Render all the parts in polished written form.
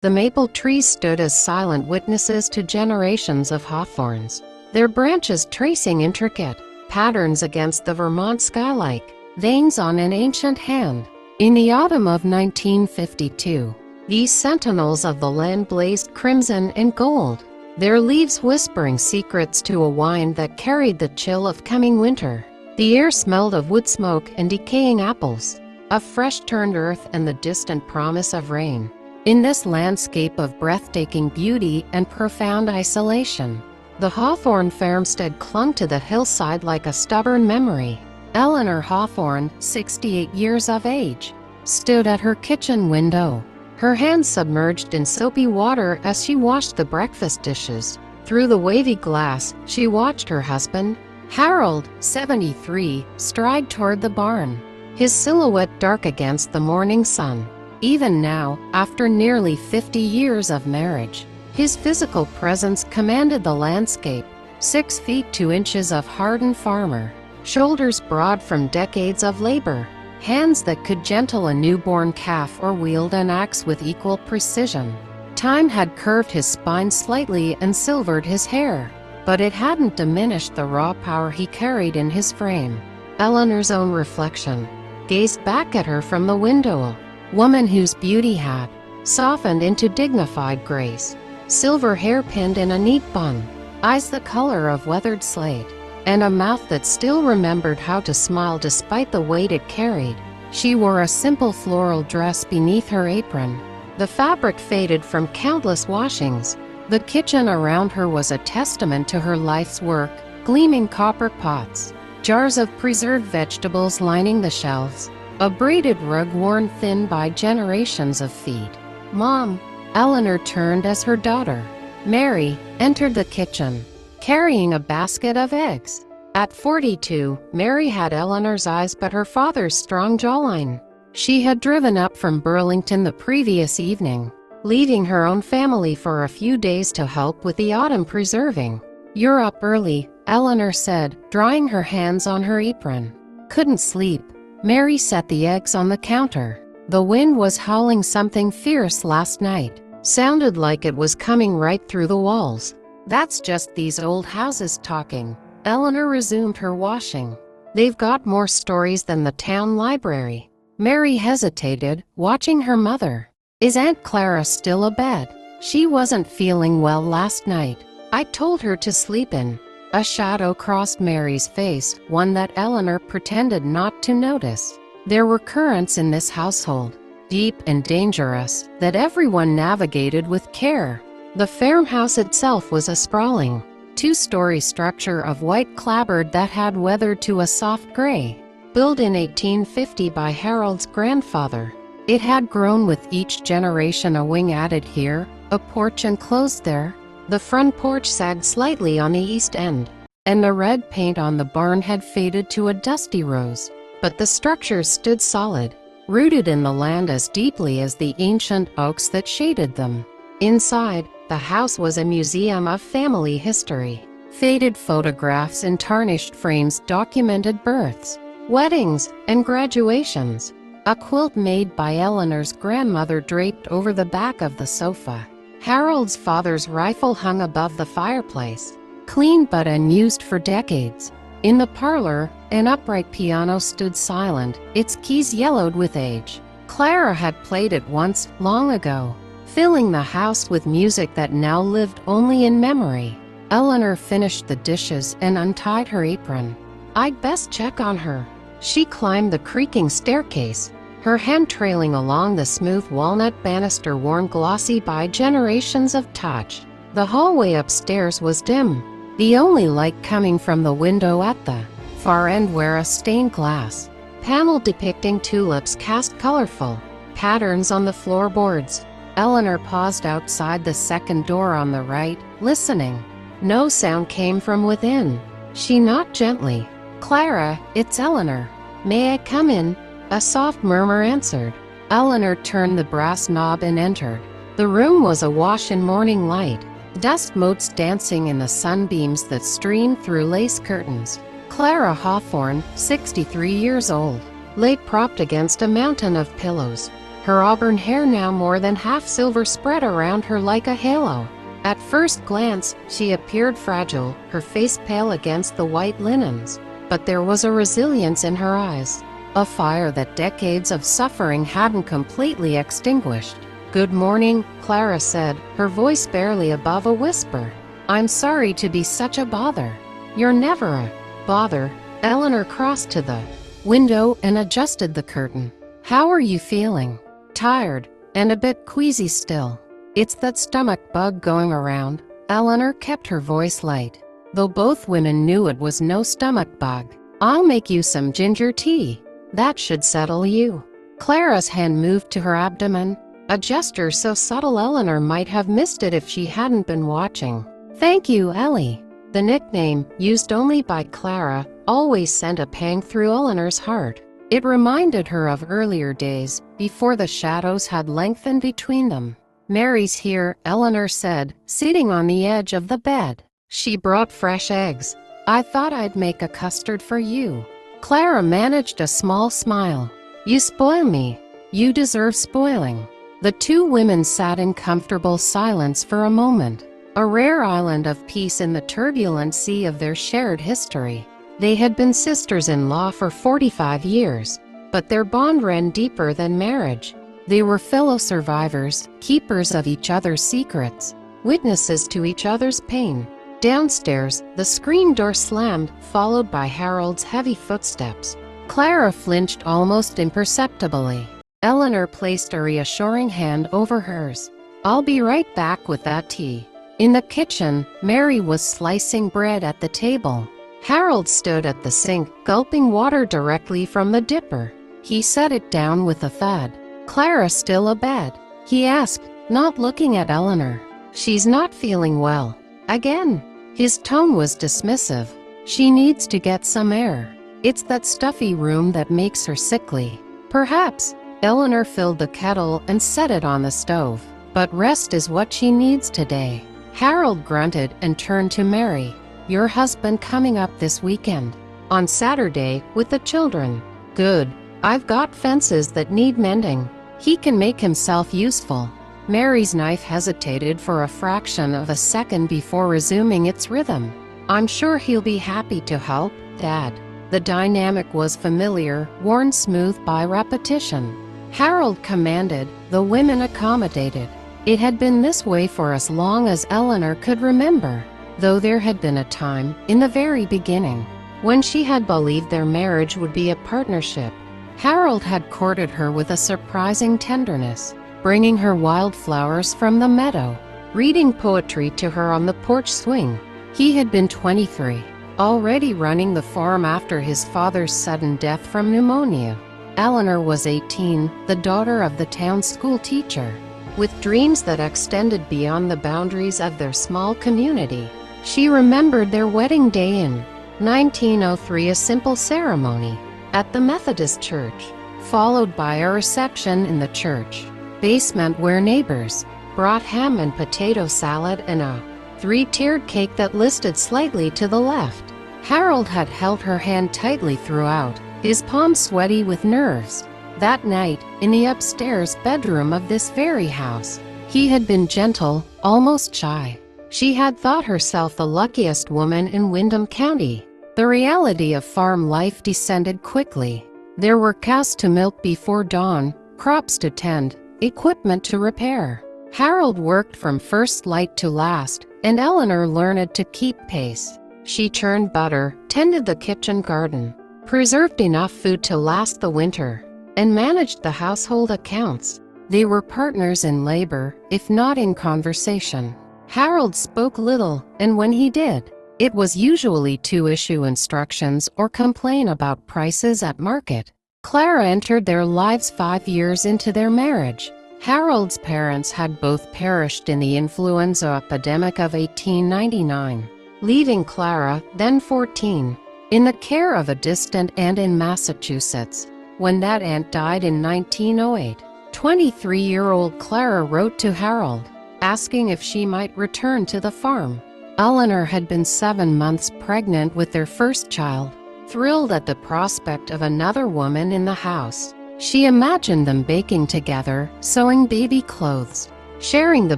The maple trees stood as silent witnesses to generations of hawthorns, their branches tracing intricate patterns against the Vermont sky like veins on an ancient hand. In the autumn of 1952, these sentinels of the land blazed crimson and gold, their leaves whispering secrets to a wind that carried the chill of coming winter. The air smelled of wood smoke and decaying apples, of fresh-turned earth and the distant promise of rain. In this landscape of breathtaking beauty and profound isolation, the Hawthorne farmstead clung to the hillside like a stubborn memory. Eleanor Hawthorne, 68 years of age, stood at her kitchen window, her hands submerged in soapy water as she washed the breakfast dishes. Through the wavy glass, she watched her husband, Harold, 73, stride toward the barn, his silhouette dark against the morning sun. Even now, after nearly 50 years of marriage, his physical presence commanded the landscape. 6 feet 2 inches of hardened farmer, shoulders broad from decades of labor, hands that could gentle a newborn calf or wield an axe with equal precision. Time had curved his spine slightly and silvered his hair, but it hadn't diminished the raw power he carried in his frame. Eleanor's own reflection gazed back at her from the window, a woman whose beauty had softened into dignified grace, silver hair pinned in a neat bun, eyes the color of weathered slate, and a mouth that still remembered how to smile despite the weight it carried. She wore a simple floral dress beneath her apron, the fabric faded from countless washings. The kitchen around her was a testament to her life's work, gleaming copper pots, jars of preserved vegetables lining the shelves, a braided rug worn thin by generations of feet. "Mom," Eleanor turned as her daughter, Mary, entered the kitchen, carrying a basket of eggs. At 42, Mary had Eleanor's eyes but her father's strong jawline. She had driven up from Burlington the previous evening, leaving her own family for a few days to help with the autumn preserving. "You're up early," Eleanor said, drying her hands on her apron. "Couldn't sleep." Mary set the eggs on the counter. "The wind was howling something fierce last night. Sounded like it was coming right through the walls." "That's just these old houses talking." Eleanor resumed her washing. "They've got more stories than the town library." Mary hesitated, watching her mother. "Is Aunt Clara still abed?" "She wasn't feeling well last night. I told her to sleep in." A shadow crossed Mary's face, one that Eleanor pretended not to notice. There were currents in this household, deep and dangerous, that everyone navigated with care. The farmhouse itself was a sprawling, 2-story structure of white clapboard that had weathered to a soft gray. Built in 1850 by Harold's grandfather, it had grown with each generation. A wing added here, a porch enclosed there. The front porch sagged slightly on the east end, and the red paint on the barn had faded to a dusty rose. But the structures stood solid, rooted in the land as deeply as the ancient oaks that shaded them. Inside, the house was a museum of family history. Faded photographs in tarnished frames documented births, weddings, and graduations. A quilt made by Eleanor's grandmother draped over the back of the sofa. Harold's father's rifle hung above the fireplace, clean but unused for decades. In the parlor, an upright piano stood silent, its keys yellowed with age. Clara had played it once, long ago, filling the house with music that now lived only in memory. Eleanor finished the dishes and untied her apron. "I'd best check on her." She climbed the creaking staircase, her hand trailing along the smooth walnut banister worn glossy by generations of touch. The hallway upstairs was dim, the only light coming from the window at the far end where a stained glass panel depicting tulips cast colorful patterns on the floorboards. Eleanor paused outside the second door on the right, listening. No sound came from within. She knocked gently. "Clara, it's Eleanor. May I come in?" A soft murmur answered. Eleanor turned the brass knob and entered. The room was awash in morning light, dust motes dancing in the sunbeams that streamed through lace curtains. Clara Hawthorne, 63 years old, lay propped against a mountain of pillows, her auburn hair now more than half silver spread around her like a halo. At first glance, she appeared fragile, her face pale against the white linens. But there was a resilience in her eyes, a fire that decades of suffering hadn't completely extinguished. "Good morning," Clara said, her voice barely above a whisper. "I'm sorry to be such a bother." "You're never a bother." Eleanor crossed to the window and adjusted the curtain. "How are you feeling?" "Tired, and a bit queasy still." "It's that stomach bug going around." Eleanor kept her voice light, though both women knew it was no stomach bug. "I'll make you some ginger tea. That should settle you." Clara's hand moved to her abdomen, a gesture so subtle Eleanor might have missed it if she hadn't been watching. "Thank you, Ellie." The nickname, used only by Clara, always sent a pang through Eleanor's heart. It reminded her of earlier days, before the shadows had lengthened between them. "Mary's here," Eleanor said, sitting on the edge of the bed. "She brought fresh eggs. I thought I'd make a custard for you." Clara managed a small smile. "You spoil me. You deserve spoiling." The two women sat in comfortable silence for a moment, a rare island of peace in the turbulent sea of their shared history. They had been sisters-in-law for 45 years, but their bond ran deeper than marriage. They were fellow survivors, keepers of each other's secrets, witnesses to each other's pain. Downstairs, the screen door slammed, followed by Harold's heavy footsteps. Clara flinched almost imperceptibly. Eleanor placed a reassuring hand over hers. "I'll be right back with that tea." In the kitchen, Mary was slicing bread at the table. Harold stood at the sink, gulping water directly from the dipper. He set it down with a thud. "Clara still abed?" he asked, not looking at Eleanor. "She's not feeling well." Again. His tone was dismissive. "She needs to get some air. It's that stuffy room that makes her sickly." "Perhaps." Eleanor filled the kettle and set it on the stove. "But rest is what she needs today." Harold grunted and turned to Mary. "Your husband coming up this weekend?" "On Saturday, with the children." "Good. I've got fences that need mending. He can make himself useful." Mary's knife hesitated for a fraction of a second before resuming its rhythm. "I'm sure he'll be happy to help, Dad." The dynamic was familiar, worn smooth by repetition. Harold commanded, the women accommodated. It had been this way for as long as Eleanor could remember, though there had been a time, in the very beginning, when she had believed their marriage would be a partnership. Harold had courted her with a surprising tenderness, bringing her wildflowers from the meadow, reading poetry to her on the porch swing. He had been 23, already running the farm after his father's sudden death from pneumonia. Eleanor was 18, the daughter of the town school teacher, with dreams that extended beyond the boundaries of their small community. She remembered their wedding day in 1903, a simple ceremony at the Methodist church, followed by a reception in the church basement where neighbors brought ham and potato salad and a three-tiered cake that listed slightly to the left. Harold had held her hand tightly throughout, his palms sweaty with nerves. That night, in the upstairs bedroom of this very house, he had been gentle, almost shy. She had thought herself the luckiest woman in Windham County. The reality of farm life descended quickly. There were cows to milk before dawn, crops to tend, equipment to repair. Harold worked from first light to last, and Eleanor learned to keep pace. She churned butter, tended the kitchen garden, preserved enough food to last the winter, and managed the household accounts. They were partners in labor, if not in conversation. Harold spoke little, and when he did, it was usually to issue instructions or complain about prices at market. Clara entered their lives 5 years into their marriage. Harold's parents had both perished in the influenza epidemic of 1899, leaving Clara, then 14, in the care of a distant aunt in Massachusetts. When that aunt died in 1908, 23-year-old Clara wrote to Harold, asking if she might return to the farm. Eleanor had been 7 months pregnant with their first child, thrilled at the prospect of another woman in the house. She imagined them baking together, sewing baby clothes, sharing the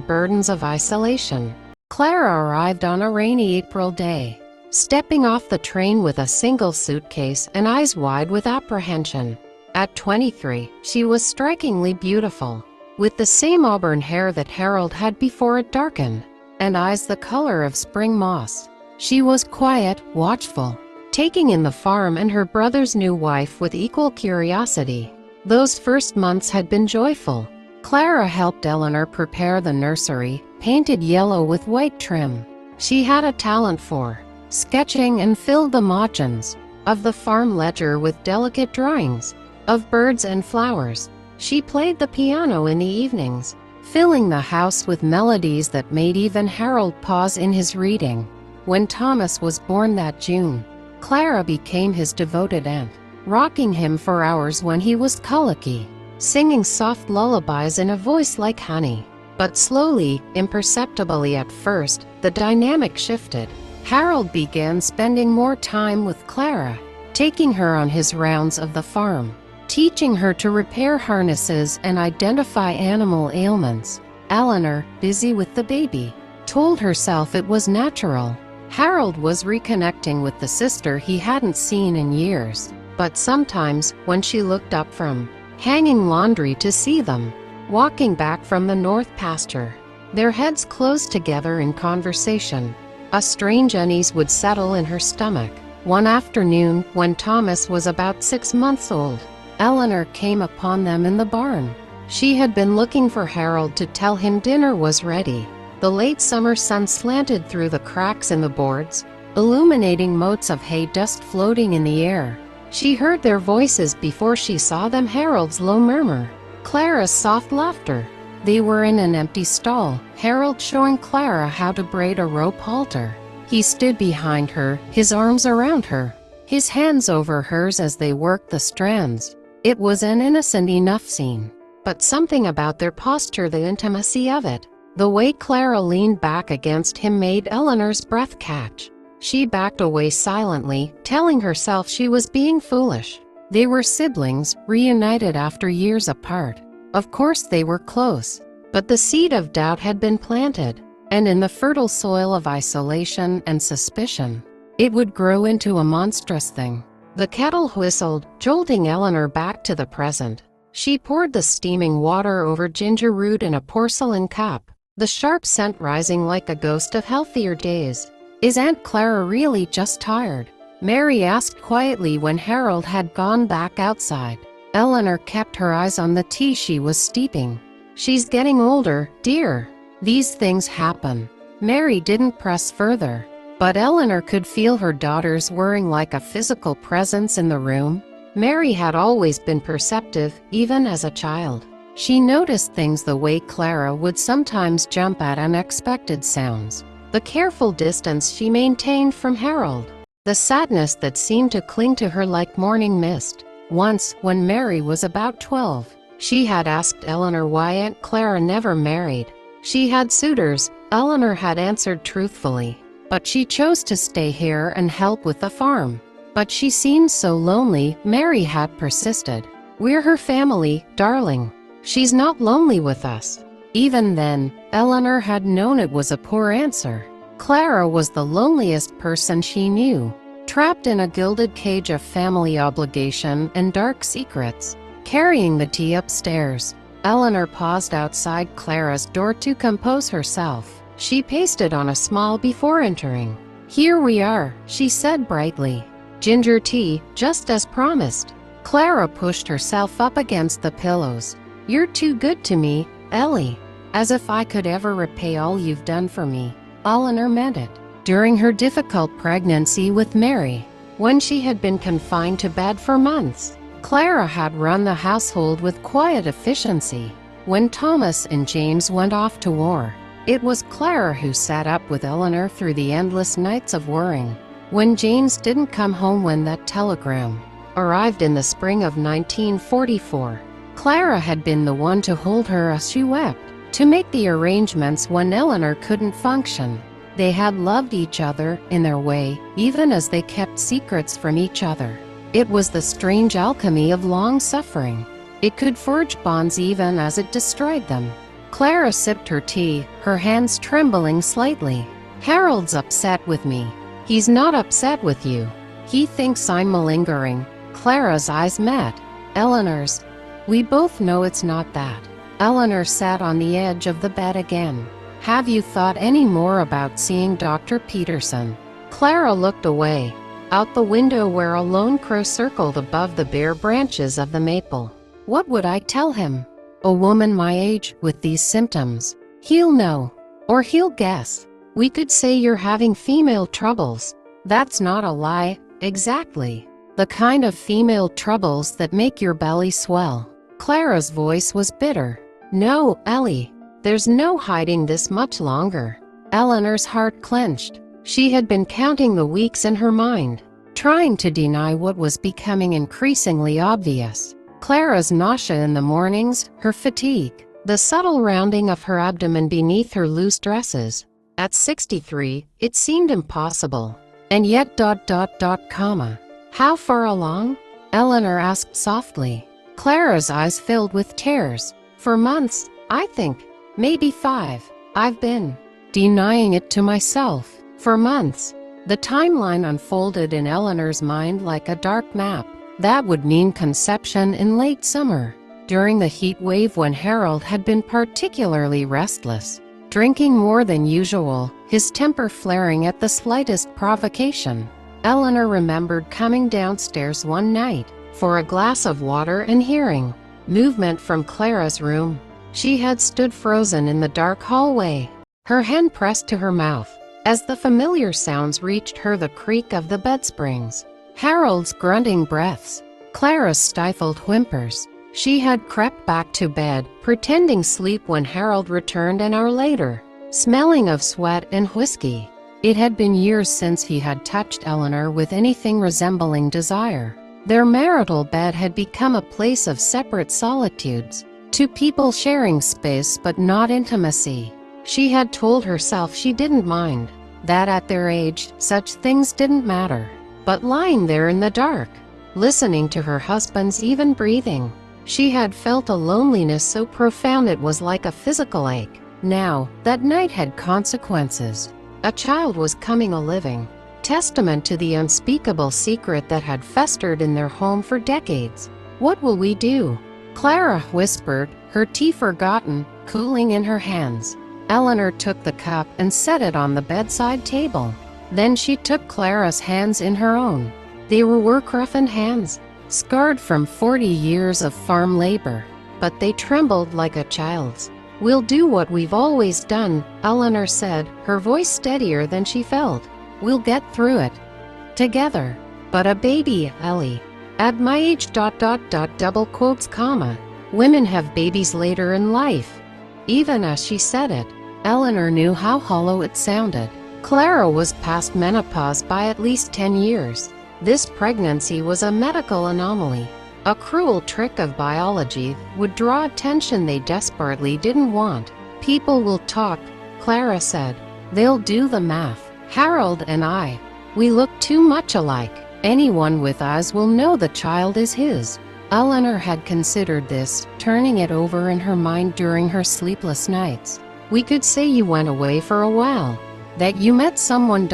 burdens of isolation. Clara arrived on a rainy April day, stepping off the train with a single suitcase and eyes wide with apprehension. At 23, she was strikingly beautiful, with the same auburn hair that Harold had before it darkened, and eyes the color of spring moss. She was quiet, watchful, taking in the farm and her brother's new wife with equal curiosity. Those first months had been joyful. Clara helped Eleanor prepare the nursery, painted yellow with white trim. She had a talent for sketching and filled the margins of the farm ledger with delicate drawings of birds and flowers. She played the piano in the evenings, filling the house with melodies that made even Harold pause in his reading. When Thomas was born that June, Clara became his devoted aunt, rocking him for hours when he was colicky, singing soft lullabies in a voice like honey. But slowly, imperceptibly at first, the dynamic shifted. Harold began spending more time with Clara, taking her on his rounds of the farm, teaching her to repair harnesses and identify animal ailments. Eleanor, busy with the baby, told herself it was natural. Harold was reconnecting with the sister he hadn't seen in years. But sometimes, when she looked up from hanging laundry to see them walking back from the north pasture, their heads closed together in conversation, a strange unease would settle in her stomach. One afternoon, when Thomas was about 6 months old, Eleanor came upon them in the barn. She had been looking for Harold to tell him dinner was ready. The late summer sun slanted through the cracks in the boards, illuminating motes of hay dust floating in the air. She heard their voices before she saw them, Harold's low murmur, Clara's soft laughter. They were in an empty stall, Harold showing Clara how to braid a rope halter. He stood behind her, his arms around her, his hands over hers as they worked the strands. It was an innocent enough scene, but something about their posture, the intimacy of it, the way Clara leaned back against him made Eleanor's breath catch. She backed away silently, telling herself she was being foolish. They were siblings, reunited after years apart. Of course they were close, but the seed of doubt had been planted, and in the fertile soil of isolation and suspicion, it would grow into a monstrous thing. The kettle whistled, jolting Eleanor back to the present. She poured the steaming water over ginger root in a porcelain cup, the sharp scent rising like a ghost of healthier days. "Is Aunt Clara really just tired?" Mary asked quietly when Harold had gone back outside. Eleanor kept her eyes on the tea she was steeping. "She's getting older, dear. These things happen." Mary didn't press further, but Eleanor could feel her daughter's worrying like a physical presence in the room. Mary had always been perceptive, even as a child. She noticed things the way Clara would sometimes jump at unexpected sounds, the careful distance she maintained from Harold, the sadness that seemed to cling to her like morning mist. Once, when Mary was about 12, she had asked Eleanor why Aunt Clara never married. She had suitors, Eleanor had answered truthfully, but she chose to stay here and help with the farm. "But she seems so lonely," Mary had persisted. "We're her family, darling. She's not lonely with us." Even then, Eleanor had known it was a poor answer. Clara was the loneliest person she knew, trapped in a gilded cage of family obligation and dark secrets. Carrying the tea upstairs, Eleanor paused outside Clara's door to compose herself. She pasted on a smile before entering. "Here we are," she said brightly. "Ginger tea, just as promised." Clara pushed herself up against the pillows. "You're too good to me, Ellie. As if I could ever repay all you've done for me." Eleanor meant it. During her difficult pregnancy with Mary, when she had been confined to bed for months, Clara had run the household with quiet efficiency. When Thomas and James went off to war, it was Clara who sat up with Eleanor through the endless nights of worrying. When James didn't come home when that telegram arrived in the spring of 1944, Clara had been the one to hold her as she wept, to make the arrangements when Eleanor couldn't function. They had loved each other in their way, even as they kept secrets from each other. It was the strange alchemy of long suffering. It could forge bonds even as it destroyed them. Clara sipped her tea, her hands trembling slightly. Harold's upset with me. He's not upset with you. He thinks I'm malingering. Clara's eyes met Eleanor's. We both know it's not that. Eleanor sat on the edge of the bed again. Have you thought any more about seeing Dr. Peterson? Clara looked away, out the window where a lone crow circled above the bare branches of the maple. What would I tell him? A woman my age with these symptoms. He'll know. Or he'll guess. We could say you're having female troubles. That's not a lie, exactly. The kind of female troubles that make your belly swell. Clara's voice was bitter. No, Ellie. There's no hiding this much longer. Eleanor's heart clenched. She had been counting the weeks in her mind, trying to deny what was becoming increasingly obvious. Clara's nausea in the mornings, her fatigue, the subtle rounding of her abdomen beneath her loose dresses. At 63, it seemed impossible. And yet ... How far along? Eleanor asked softly. Clara's eyes filled with tears. For months, I think. Maybe 5. I've been denying it to myself. For months. The timeline unfolded in Eleanor's mind like a dark map. That would mean conception in late summer, during the heat wave when Harold had been particularly restless, drinking more than usual, his temper flaring at the slightest provocation. Eleanor remembered coming downstairs one night for a glass of water and hearing movement from Clara's room. She had stood frozen in the dark hallway, her hand pressed to her mouth. As the familiar sounds reached her, the creak of the bed springs, Harold's grunting breaths, Clara's stifled whimpers. She had crept back to bed, pretending sleep when Harold returned an hour later, smelling of sweat and whiskey. It had been years since he had touched Eleanor with anything resembling desire. Their marital bed had become a place of separate solitudes, two people sharing space but not intimacy. She had told herself she didn't mind, that at their age, such things didn't matter. But lying there in the dark, listening to her husband's even breathing, she had felt a loneliness so profound it was like a physical ache. Now, that night had consequences. A child was coming a living testament to the unspeakable secret that had festered in their home for decades. What will we do? Clara whispered, her tea forgotten, cooling in her hands. Eleanor took the cup and set it on the bedside table. Then she took Clara's hands in her own. They were work-roughened hands, scarred from 40 years of farm labor, but they trembled like a child's. We'll do what we've always done, Eleanor said, her voice steadier than she felt. We'll get through it. Together. But a baby, Ellie. At my age ... Women have babies later in life. Even as she said it, Eleanor knew how hollow it sounded. Clara was past menopause by at least 10 years. This pregnancy was a medical anomaly. A cruel trick of biology would draw attention they desperately didn't want. People will talk, Clara said. They'll do the math. Harold and I, we look too much alike. Anyone with eyes will know the child is his. Eleanor had considered this, turning it over in her mind during her sleepless nights. We could say you went away for a while. That you met someone ...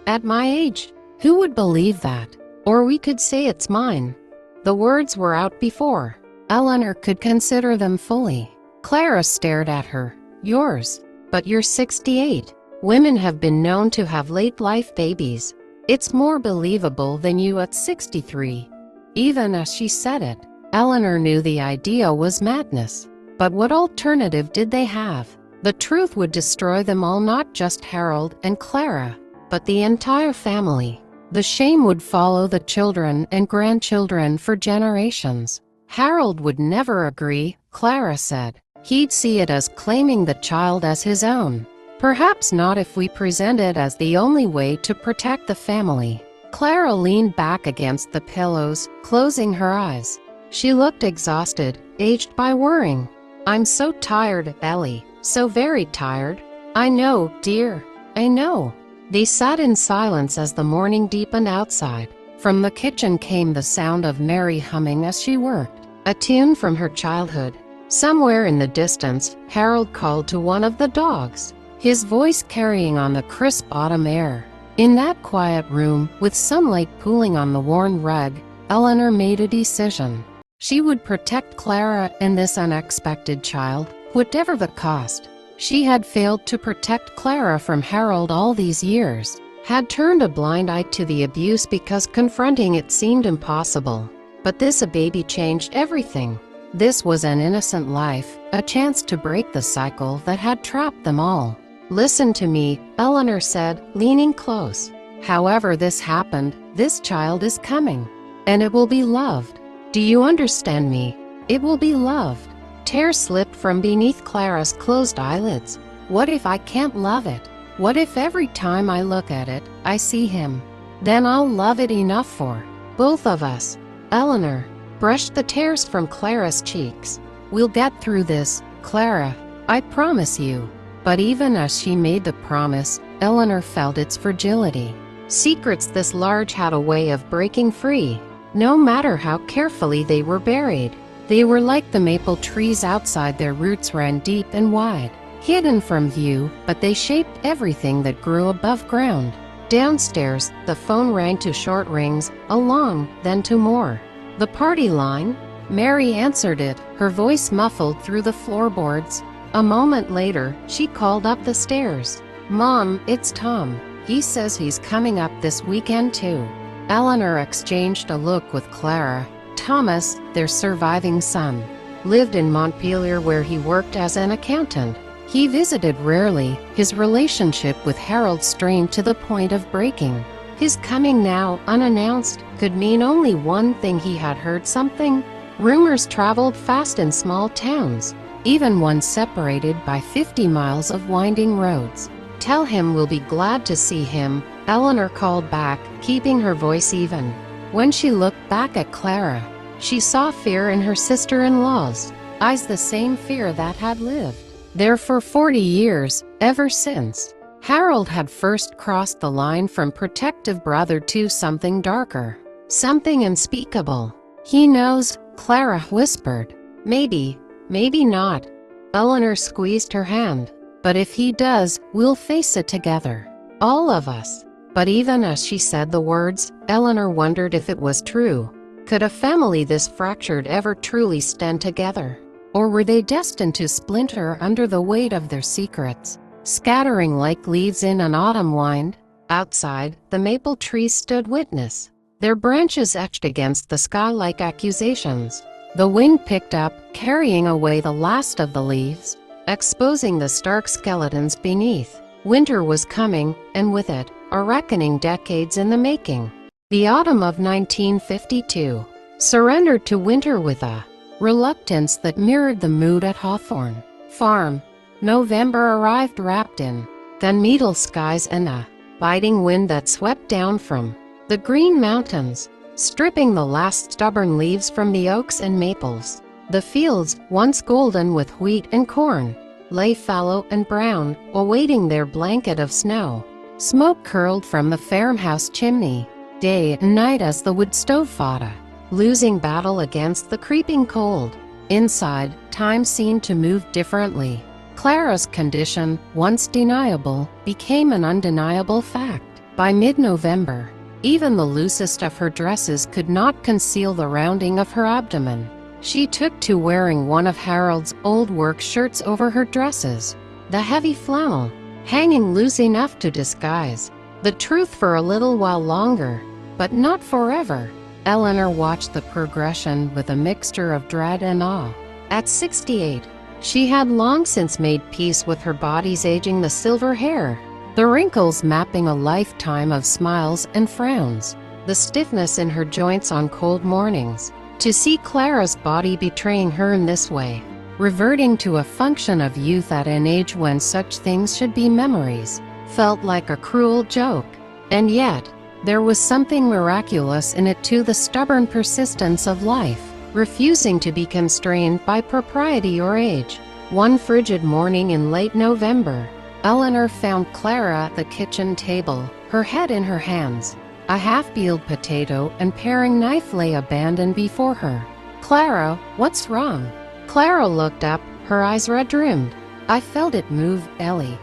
At my age. Who would believe that? Or we could say it's mine. The words were out before Eleanor could consider them fully. Clara stared at her. Yours. But you're 68. Women have been known to have late-life babies. It's more believable than you at 63. Even as she said it, Eleanor knew the idea was madness. But what alternative did they have? The truth would destroy them all, not just Harold and Clara, but the entire family. The shame would follow the children and grandchildren for generations. Harold would never agree, Clara said. He'd see it as claiming the child as his own. Perhaps not if we present it as the only way to protect the family. Clara leaned back against the pillows, closing her eyes. She looked exhausted, aged by worrying. I'm so tired, Ellie. So very tired. I know, dear. I know. They sat in silence as the morning deepened outside. From the kitchen came the sound of Mary humming as she worked, a tune from her childhood. Somewhere in the distance, Harold called to one of the dogs, his voice carrying on the crisp autumn air. In that quiet room, with sunlight pooling on the worn rug, Eleanor made a decision. She would protect Clara and this unexpected child, whatever the cost. She had failed to protect Clara from Harold all these years, had turned a blind eye to the abuse because confronting it seemed impossible. But this baby changed everything. This was an innocent life, a chance to break the cycle that had trapped them all. "Listen to me," Eleanor said, leaning close. "However this happened, this child is coming. And it will be loved. Do you understand me? It will be loved." Tears slipped from beneath Clara's closed eyelids. "What if I can't love it? What if every time I look at it, I see him? Then I'll love it enough for both of us." Eleanor brushed the tears from Clara's cheeks. "We'll get through this, Clara. I promise you." But even as she made the promise, Eleanor felt its fragility. Secrets this large had a way of breaking free, no matter how carefully they were buried. They were like the maple trees outside. Their roots ran deep and wide, hidden from view, but they shaped everything that grew above ground. Downstairs, the phone rang to short rings, a long, then two more. "The party line?" Mary answered it, her voice muffled through the floorboards. A moment later, she called up the stairs. "Mom, it's Tom. He says he's coming up this weekend too." Eleanor exchanged a look with Clara. Thomas, their surviving son, lived in Montpelier where he worked as an accountant. He visited rarely, his relationship with Harold strained to the point of breaking. His coming now, unannounced, could mean only one thing. He had heard something. Rumors traveled fast in small towns, even ones separated by 50 miles of winding roads. "Tell him we'll be glad to see him," Eleanor called back, keeping her voice even. When she looked back at Clara, she saw fear in her sister-in-law's eyes, the same fear that had lived there for 40 years, ever since Harold had first crossed the line from protective brother to something darker, something unspeakable. "He knows," Clara whispered. Maybe not." Eleanor squeezed her hand. "But if he does, we'll face it together. All of us." But even as she said the words, Eleanor wondered if it was true. Could a family this fractured ever truly stand together? Or were they destined to splinter under the weight of their secrets, scattering like leaves in an autumn wind? Outside, the maple trees stood witness, their branches etched against the sky like accusations. The wind picked up, carrying away the last of the leaves, exposing the stark skeletons beneath. Winter was coming, and with it, a reckoning decades in the making. The autumn of 1952 surrendered to winter with a reluctance that mirrored the mood at Hawthorne Farm. November arrived wrapped in gunmetal skies and a biting wind that swept down from the green mountains, stripping the last stubborn leaves from the oaks and maples. The fields, once golden with wheat and corn, lay fallow and brown, awaiting their blanket of snow. Smoke curled from the farmhouse chimney, day and night as the wood stove fought a losing battle against the creeping cold. Inside, time seemed to move differently. Clara's condition, once deniable, became an undeniable fact. By mid-November, even the loosest of her dresses could not conceal the rounding of her abdomen. She took to wearing one of Harold's old work shirts over her dresses, the heavy flannel hanging loose enough to disguise the truth for a little while longer, but not forever. Eleanor watched the progression with a mixture of dread and awe. At 68, she had long since made peace with her body's aging, the silver hair, the wrinkles mapping a lifetime of smiles and frowns, the stiffness in her joints on cold mornings. To see Clara's body betraying her in this way, reverting to a function of youth at an age when such things should be memories, felt like a cruel joke. And yet, there was something miraculous in it too, the stubborn persistence of life, refusing to be constrained by propriety or age. One frigid morning in late November, Eleanor found Clara at the kitchen table, her head in her hands. A half-peeled potato and paring knife lay abandoned before her. "Clara, what's wrong?" Clara looked up, her eyes red-rimmed. "I felt it move, Ellie.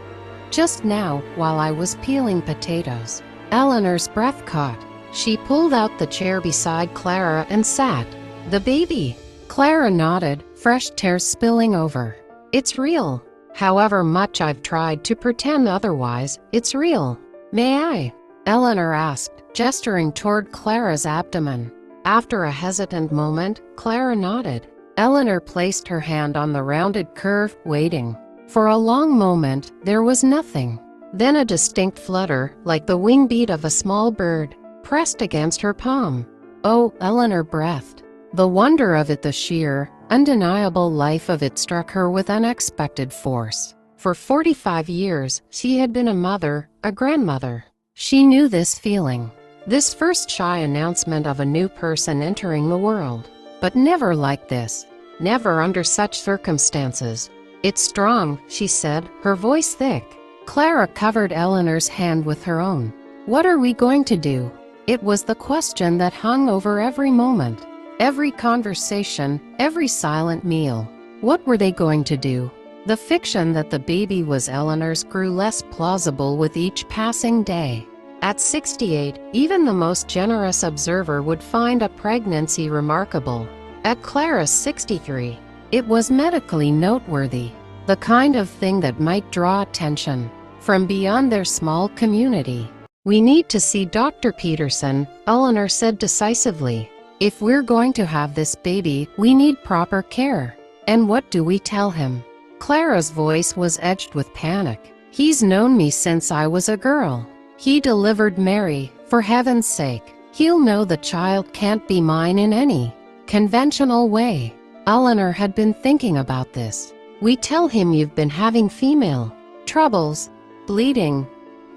Just now, while I was peeling potatoes." Eleanor's breath caught. She pulled out the chair beside Clara and sat. "The baby?" Clara nodded, fresh tears spilling over. "It's real. However much I've tried to pretend otherwise, it's real." "May I?" Eleanor asked, gesturing toward Clara's abdomen. After a hesitant moment, Clara nodded. Eleanor placed her hand on the rounded curve, waiting. For a long moment, there was nothing. Then a distinct flutter, like the wing beat of a small bird, pressed against her palm. "Oh," Eleanor breathed. The wonder of it, the sheer, undeniable life of it struck her with unexpected force. For 45 years, she had been a mother, a grandmother. She knew this feeling, this first shy announcement of a new person entering the world. But never like this, never under such circumstances. "It's strong," she said, her voice thick. Clara covered Eleanor's hand with her own. "What are we going to do?" It was the question that hung over every moment, every conversation, every silent meal. What were they going to do? The fiction that the baby was Eleanor's grew less plausible with each passing day. At 68, even the most generous observer would find a pregnancy remarkable. At Clara's 63, it was medically noteworthy, the kind of thing that might draw attention from beyond their small community. "We need to see Dr. Peterson," Eleanor said decisively. "If we're going to have this baby, we need proper care. And what do we tell him?" Clara's voice was edged with panic. "He's known me since I was a girl. He delivered Mary, for heaven's sake. He'll know the child can't be mine in any conventional way." Eleanor had been thinking about this. "We tell him you've been having female troubles, bleeding,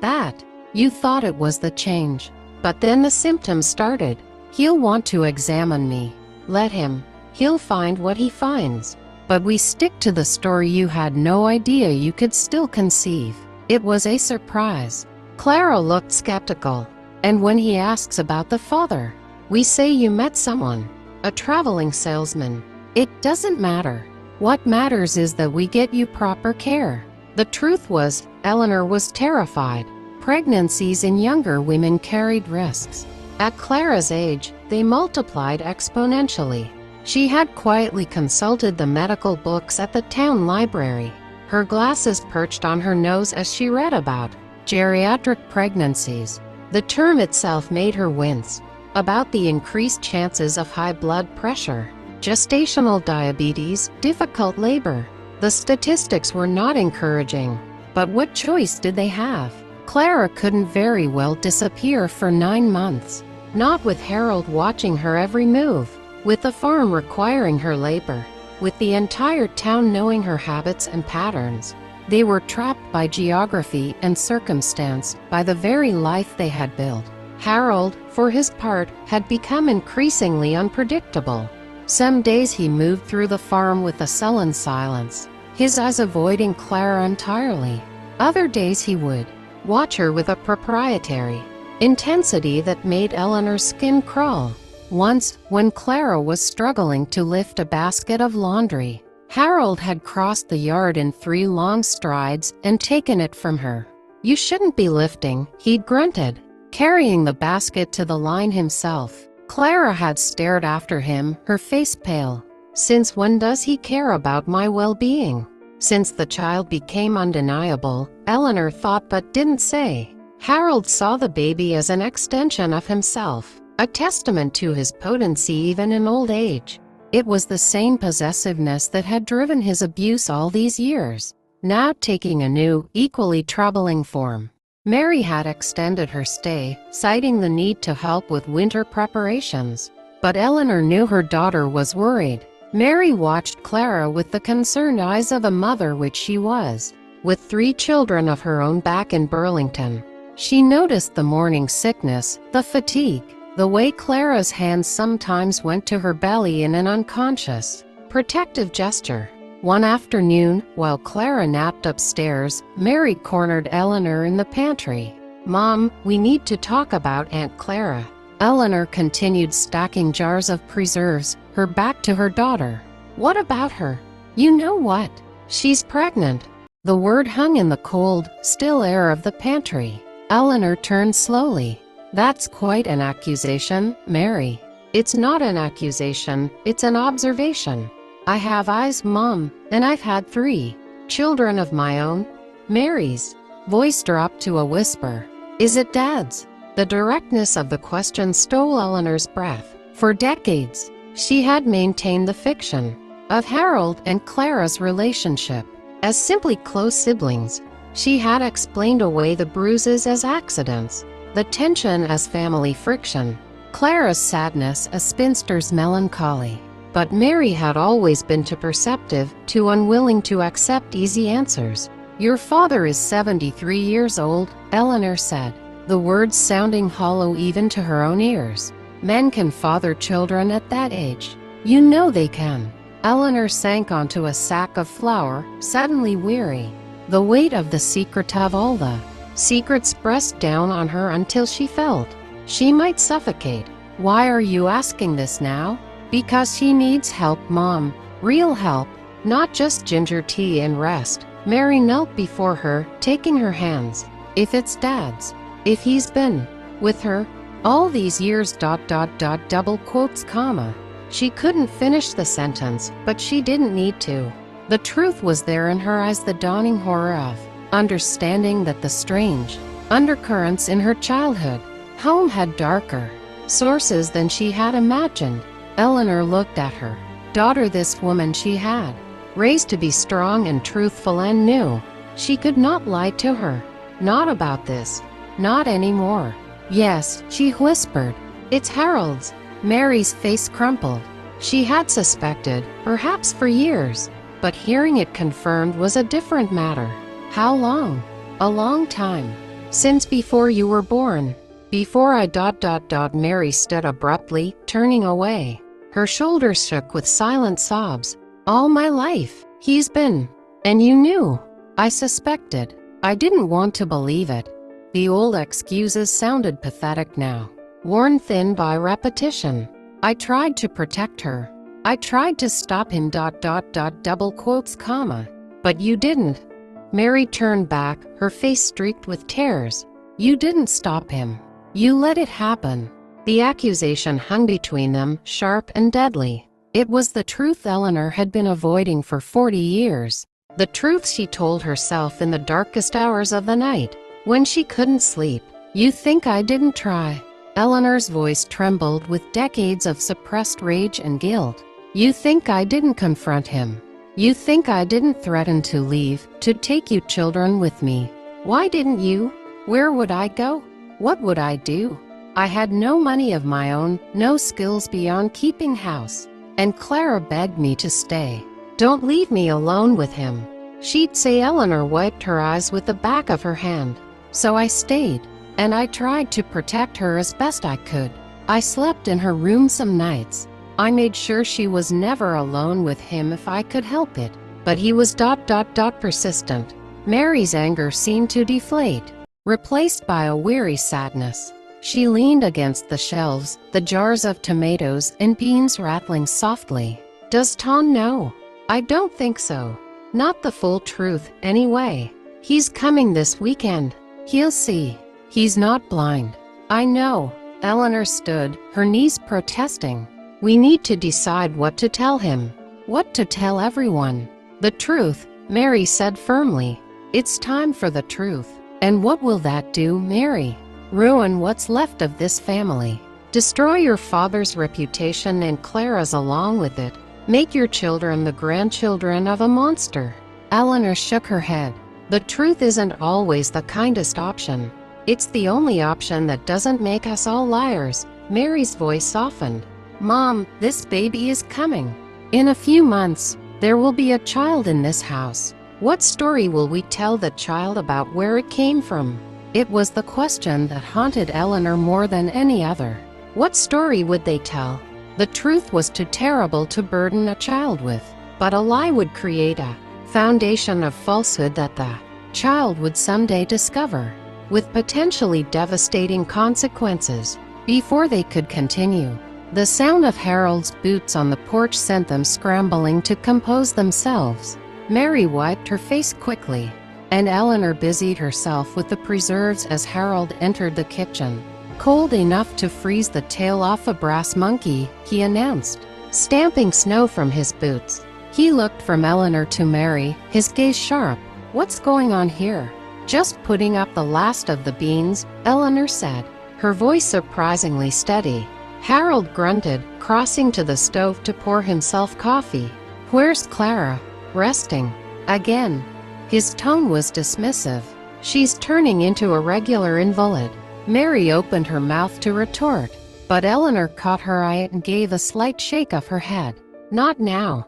that. You thought it was the change. But then the symptoms started. He'll want to examine me. Let him. He'll find what he finds. But we stick to the story you had no idea you could still conceive." It was a surprise. Clara looked skeptical. "And when he asks about the father, we say you met someone, a traveling salesman. It doesn't matter. What matters is that we get you proper care." The truth was, Eleanor was terrified. Pregnancies in younger women carried risks. At Clara's age, they multiplied exponentially. She had quietly consulted the medical books at the town library, her glasses perched on her nose as she read about geriatric pregnancies. The term itself made her wince. About the increased chances of high blood pressure, gestational diabetes, difficult labor. The statistics were not encouraging. But what choice did they have? Clara couldn't very well disappear for 9 months. Not with Harold watching her every move, with the farm requiring her labor, with the entire town knowing her habits and patterns. They were trapped by geography and circumstance, by the very life they had built. Harold, for his part, had become increasingly unpredictable. Some days he moved through the farm with a sullen silence, his eyes avoiding Clara entirely. Other days he would watch her with a proprietary intensity that made Eleanor's skin crawl. Once, when Clara was struggling to lift a basket of laundry, Harold had crossed the yard in 3 long strides and taken it from her. "You shouldn't be lifting," he'd grunted, carrying the basket to the line himself. Clara had stared after him, her face pale. "Since when does he care about my well-being?" Since the child became undeniable, Eleanor thought but didn't say. Harold saw the baby as an extension of himself, a testament to his potency even in old age. It was the same possessiveness that had driven his abuse all these years, now taking a new, equally troubling form. Mary had extended her stay, citing the need to help with winter preparations. But Eleanor knew her daughter was worried. Mary watched Clara with the concerned eyes of a mother, which she was. With 3 children of her own back in Burlington, she noticed the morning sickness, the fatigue, the way Clara's hands sometimes went to her belly in an unconscious, protective gesture. One afternoon, while Clara napped upstairs, Mary cornered Eleanor in the pantry. "Mom, we need to talk about Aunt Clara." Eleanor continued stacking jars of preserves, her back to her daughter. "What about her?" "You know what? She's pregnant." The word hung in the cold, still air of the pantry. Eleanor turned slowly. "That's quite an accusation, Mary." "It's not an accusation, it's an observation. I have eyes, Mom, and I've had 3 children of my own." Mary's voice dropped to a whisper. "Is it Dad's?" The directness of the question stole Eleanor's breath. For decades, she had maintained the fiction of Harold and Clara's relationship as simply close siblings. She had explained away the bruises as accidents, the tension as family friction, Clara's sadness as spinster's melancholy. But Mary had always been too perceptive, too unwilling to accept easy answers. "Your father is 73 years old," Eleanor said, the words sounding hollow even to her own ears. "Men can father children at that age. You know they can." Eleanor sank onto a sack of flour, suddenly weary. The weight of the secret of all the secrets pressed down on her until she felt she might suffocate. "Why are you asking this now?" "Because she needs help, Mom. Real help, not just ginger tea and rest." Mary knelt before her, taking her hands. "If it's Dad's, if he's been with her all these years, double quotes, comma." She couldn't finish the sentence, but she didn't need to. The truth was there in her eyes, the dawning horror of understanding that the strange undercurrents in her childhood home had darker sources than she had imagined. Eleanor looked at her daughter, this woman she had raised to be strong and truthful, and knew she could not lie to her. "Not about this. Not anymore." "Yes," she whispered. "It's Harold's." Mary's face crumpled. She had suspected, perhaps for years, but hearing it confirmed was a different matter. "How long?" "A long time. Since before you were born." "Before I... Mary stood abruptly, turning away. Her shoulders shook with silent sobs. "All my life, he's been. And you knew." "I suspected. I didn't want to believe it." The old excuses sounded pathetic now, worn thin by repetition. "I tried to protect her. I tried to stop him... double quotes, comma. But you didn't." Mary turned back, her face streaked with tears. "You didn't stop him. You let it happen." The accusation hung between them, sharp and deadly. It was the truth Eleanor had been avoiding for 40 years. The truth she told herself in the darkest hours of the night, when she couldn't sleep. "You think I didn't try?" Eleanor's voice trembled with decades of suppressed rage and guilt. "You think I didn't confront him? You think I didn't threaten to leave, to take you children with me? Why didn't you? Where would I go? What would I do? I had no money of my own, no skills beyond keeping house. And Clara begged me to stay. 'Don't leave me alone with him,' she'd say." Eleanor wiped her eyes with the back of her hand. "So I stayed. And I tried to protect her as best I could. I slept in her room some nights. I made sure she was never alone with him if I could help it. But he was... persistent." Mary's anger seemed to deflate, replaced by a weary sadness. She leaned against the shelves, the jars of tomatoes and beans rattling softly. "Does Tom know?" "I don't think so. Not the full truth, anyway. He's coming this weekend. He'll see. He's not blind." "I know." Eleanor stood, her knees protesting. "We need to decide what to tell him. What to tell everyone." "The truth," Mary said firmly. "It's time for the truth." "And what will that do, Mary?" "Ruin what's left of this family. Destroy your father's reputation and Clara's along with it. Make your children the grandchildren of a monster." Eleanor shook her head. "The truth isn't always the kindest option. It's the only option that doesn't make us all liars." Mary's voice softened. "Mom, this baby is coming. In a few months, there will be a child in this house. What story will we tell the child about where it came from?" It was the question that haunted Eleanor more than any other. What story would they tell? The truth was too terrible to burden a child with, but a lie would create a foundation of falsehood that the child would someday discover. with potentially devastating consequences. Before they could continue, the sound of Harold's boots on the porch sent them scrambling to compose themselves. Mary wiped her face quickly, and Eleanor busied herself with the preserves as Harold entered the kitchen. "Cold enough to freeze the tail off a brass monkey," he announced, stamping snow from his boots. He looked from Eleanor to Mary, his gaze sharp. "What's going on here?" "Just putting up the last of the beans," Eleanor said, her voice surprisingly steady. Harold grunted, crossing to the stove to pour himself coffee. "Where's Clara?" "Resting." Again. His tone was dismissive. "She's turning into a regular invalid." Mary opened her mouth to retort, but Eleanor caught her eye and gave a slight shake of her head. "Not now."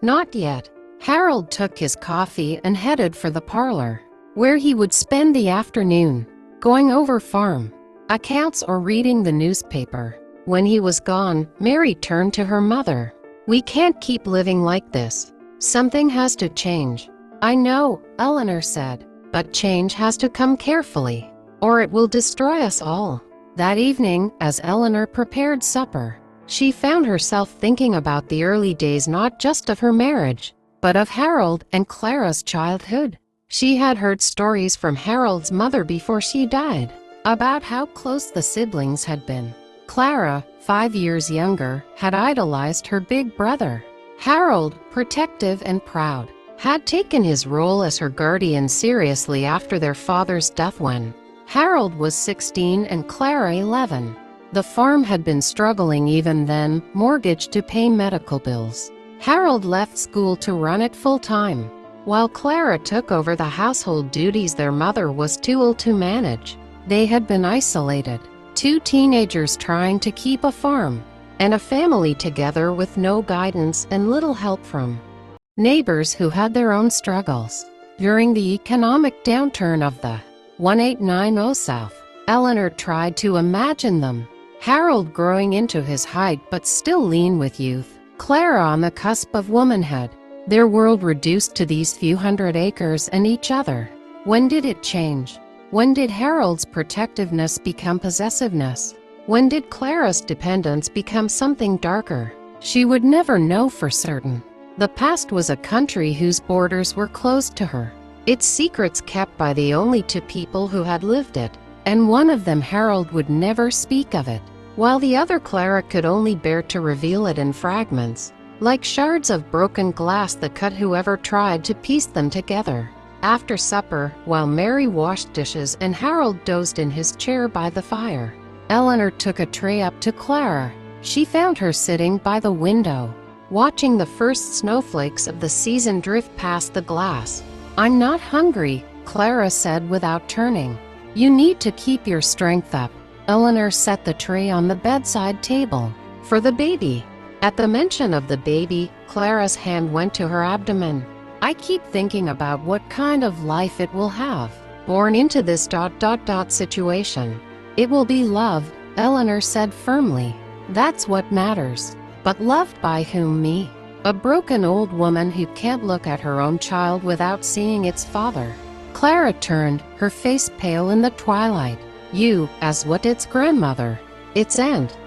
"Not yet." Harold took his coffee and headed for the parlor, where he would spend the afternoon, going over farm accounts or reading the newspaper. When he was gone, Mary turned to her mother. "We can't keep living like this. Something has to change." "I know," Eleanor said, "but change has to come carefully, or it will destroy us all." That evening, as Eleanor prepared supper, she found herself thinking about the early days, not just of her marriage, but of Harold and Clara's childhood. She had heard stories from Harold's mother before she died, about how close the siblings had been. Clara, 5 years younger, had idolized her big brother. Harold, protective and proud, had taken his role as her guardian seriously after their father's death when Harold was 16 and Clara 11. The farm had been struggling even then, mortgage to pay medical bills. Harold left school to run it full-time, while Clara took over the household duties their mother was too old to manage. They had been isolated, 2 teenagers trying to keep a farm and a family together with no guidance and little help from neighbors who had their own struggles. During the economic downturn of the 1890 South, Eleanor tried to imagine them. Harold growing into his height but still lean with youth, Clara on the cusp of womanhood, their world reduced to these few hundred acres and each other. When did it change? When did Harold's protectiveness become possessiveness? When did Clara's dependence become something darker? She would never know for certain. The past was a country whose borders were closed to her, its secrets kept by the only 2 people who had lived it, and one of them, Harold, would never speak of it, while the other, Clara, could only bear to reveal it in fragments, like shards of broken glass that cut whoever tried to piece them together. After supper, while Mary washed dishes and Harold dozed in his chair by the fire, Eleanor took a tray up to Clara. She found her sitting by the window, watching the first snowflakes of the season drift past the glass. "I'm not hungry," Clara said without turning. "You need to keep your strength up." Eleanor set the tray on the bedside table. "For the baby." At the mention of the baby, Clara's hand went to her abdomen. "I keep thinking about what kind of life it will have, born into this ... situation. It will be loved," Eleanor said firmly. "That's what matters." "But loved by whom? Me? A broken old woman who can't look at her own child without seeing its father." Clara turned, her face pale in the twilight. "You, as what? Its grandmother? Its aunt?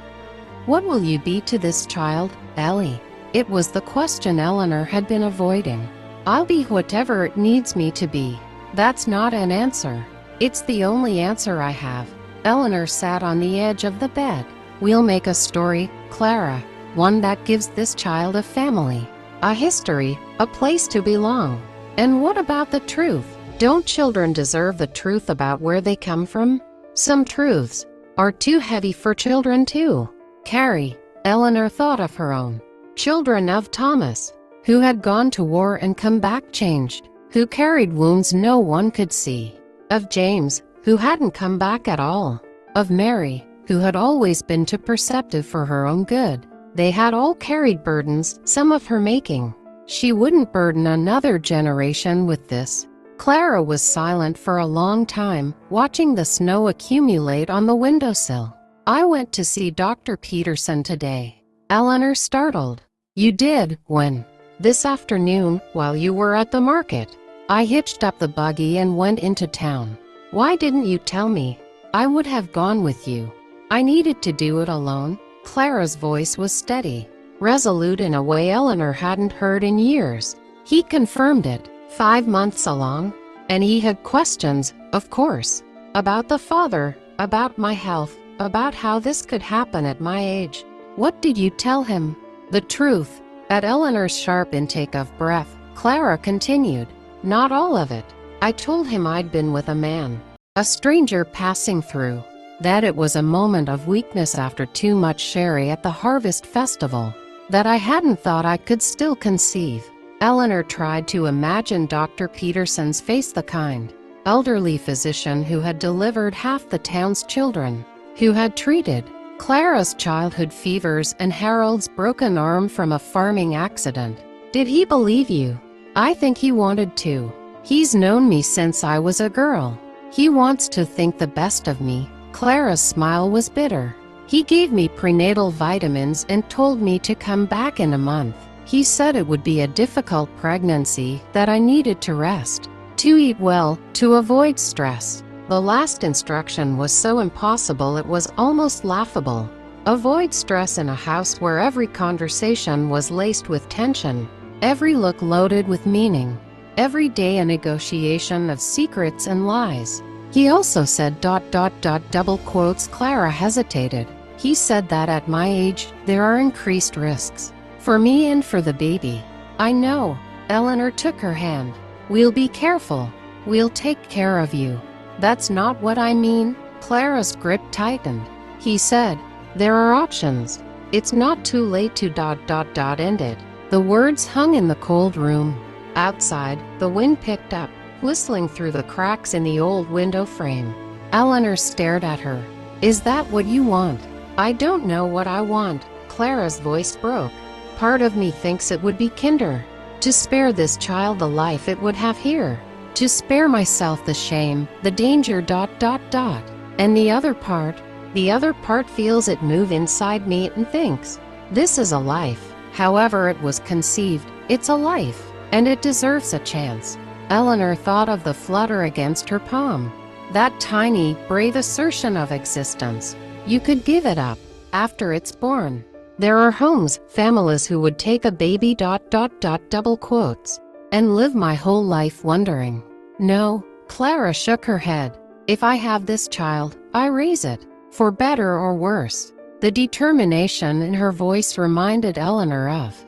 What will you be to this child, Ellie?" It was the question Eleanor had been avoiding. "I'll be whatever it needs me to be." "That's not an answer." "It's the only answer I have." Eleanor sat on the edge of the bed. "We'll make a story, Clara, one that gives this child a family, a history, a place to belong." "And what about the truth? Don't children deserve the truth about where they come from?" "Some truths are too heavy for children too. Carrie." Eleanor thought of her own children, of Thomas, who had gone to war and come back changed, who carried wounds no one could see, of James, who hadn't come back at all, of Mary, who had always been too perceptive for her own good. They had all carried burdens, some of her making. She wouldn't burden another generation with this. Clara was silent for a long time, watching the snow accumulate on the windowsill. "I went to see Dr. Peterson today." Eleanor startled. "You did? When?" "This afternoon, while you were at the market." "I hitched up the buggy and went into town." Why didn't you tell me? I would have gone with you. I needed to do it alone." Clara's voice was steady, resolute in a way Eleanor hadn't heard in years. He confirmed it. 5 months along, and he had questions, of course, about the father, about my health, about how this could happen at my age. "What did you tell him?" "The truth." At Eleanor's sharp intake of breath, Clara continued, "Not all of it. I told him I'd been with a man, a stranger passing through, that it was a moment of weakness after too much sherry at the Harvest Festival, that I hadn't thought I could still conceive." Eleanor tried to imagine Dr. Peterson's face, the kind, elderly physician who had delivered half the town's children, who had treated Clara's childhood fevers and Harold's broken arm from a farming accident. "Did he believe you?" "I think he wanted to. He's known me since I was a girl. He wants to think the best of me." Clara's smile was bitter. "He gave me prenatal vitamins and told me to come back in a month. He said it would be a difficult pregnancy, that I needed to rest, to eat well, to avoid stress." The last instruction was so impossible it was almost laughable. Avoid stress in a house where every conversation was laced with tension, every look loaded with meaning, every day a negotiation of secrets and lies. He also said ... double quotes. Clara hesitated. "He said that at my age, there are increased risks. For me and for the baby." "I know." Eleanor took her hand. "We'll be careful. We'll take care of you." "That's not what I mean." Clara's grip tightened. He said, "There are options. It's not too late to ... end it." The words hung in the cold room. Outside, the wind picked up, whistling through the cracks in the old window frame. Eleanor stared at her. "Is that what you want?" "I don't know what I want." Clara's voice broke. "Part of me thinks it would be kinder, to spare this child the life it would have here, to spare myself the shame, the danger ... And the other part feels it move inside me and thinks, this is a life. However it was conceived, it's a life, and it deserves a chance." Eleanor thought of the flutter against her palm. That tiny, brave assertion of existence. You could give it up after it's born. There are homes, families who would take a baby ... double quotes, and live my whole life wondering. "No." Clara shook her head. "If I have this child, I raise it, for better or worse." The determination in her voice reminded Eleanor of